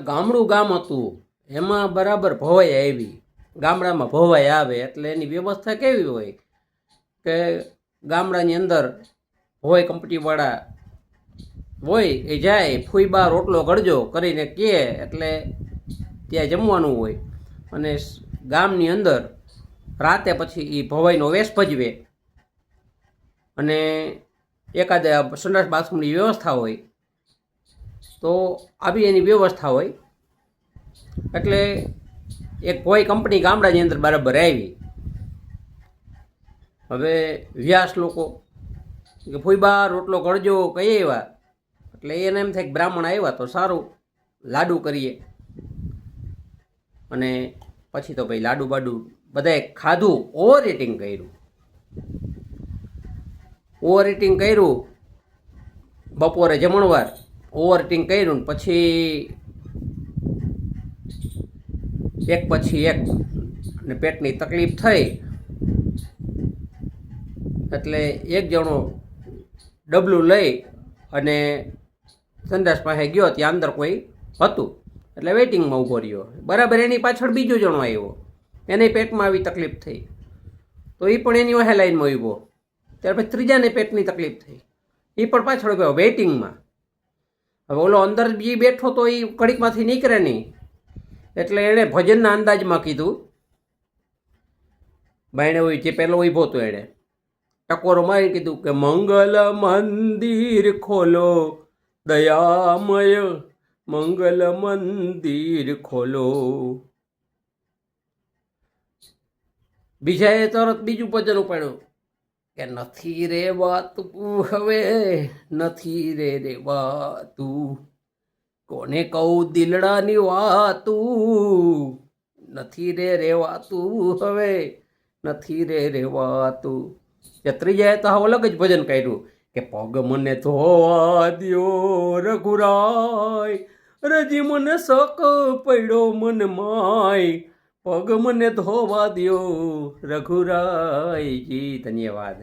ગામડું ગામ હતું એમાં બરાબર ભવાઈ આવી. ગામડામાં ભવાઈ આવે એટલે એની વ્યવસ્થા કેવી હોય કે ગામડાની અંદર ભવાઈ કંપનીવાળા હોય એ જાય, ફૂઈબા રોટલો ગળજો કરીને કહે એટલે ત્યાં જમવાનું હોય. અને ગામની અંદર રાતે પછી એ ભવાઈનો વેશ ભજવે અને એકાદ સંડાસ બાથરૂમની વ્યવસ્થા હોય. તો આવી એની વ્યવસ્થા હોય. એટલે એક કોઈ કંપની ગામડાની અંદર બરાબર આવી. હવે વ્યાસ લોકો કે ફૂઈબા રોટલો ગળજો કહીએ એવા એટલે એને એમ થાય કે બ્રાહ્મણ આવ્યા તો સારું લાડુ કરીએ. અને પછી તો ભાઈ લાડુ બાડુ બધાએ ખાધું, ઓવર ઇટિંગ કર્યું. ઓવર ઇટિંગ કર્યું બપોરે જમણવાર ઓવર ઇટિંગ કર્યું. પછી એક પછી એક અને પેટની તકલીફ થઈ એટલે એક જણો ડબલું લઈ અને સંડાસ પાસે ગયો. ત્યાં અંદર કોઈ હતું એટલે વેઇટિંગમાં ઊભો રહ્યો. બરાબર એની પાછળ બીજો જણો આવ્યો, એને પેટમાં આવી તકલીફ થઈ તો એ પણ એની વાહે લાઈનમાં ઊભો. ત્યાર પછી ત્રીજાને પેટની તકલીફ થઈ, એ પણ પાછળ ઊભો વેઇટિંગમાં. હવે ઓલો અંદર જે બેઠો તો એ કડીકમાંથી નીકળે નહીં એટલે એણે ભજનના અંદાજમાં કીધું. બાયણે હોય જે પહેલો ઊભો હતો એણે ટકોરો મારી કીધું કે મંગલ મંદિર ખોલો દયામય, મંગલ મંદિર ખોલો. બીજાએ તરત બીજું ભજન ઉપાડ્યું કે નથી રેવાતું હવે, નથી રેવાતું, કોને કહું દિલડાની વાતું, નથી રેવાતું હવે, નથી રેવાતું. ત્રીજાએ તો અલગ જ ભજન કાઢ્યું કે પગ મને ધોવા દ્યો રઘુરાય, રજી મને શક પડ્યો મન માય, પગ મને ધોવા દ્યો રઘુરાયજી. ધન્યવાદ.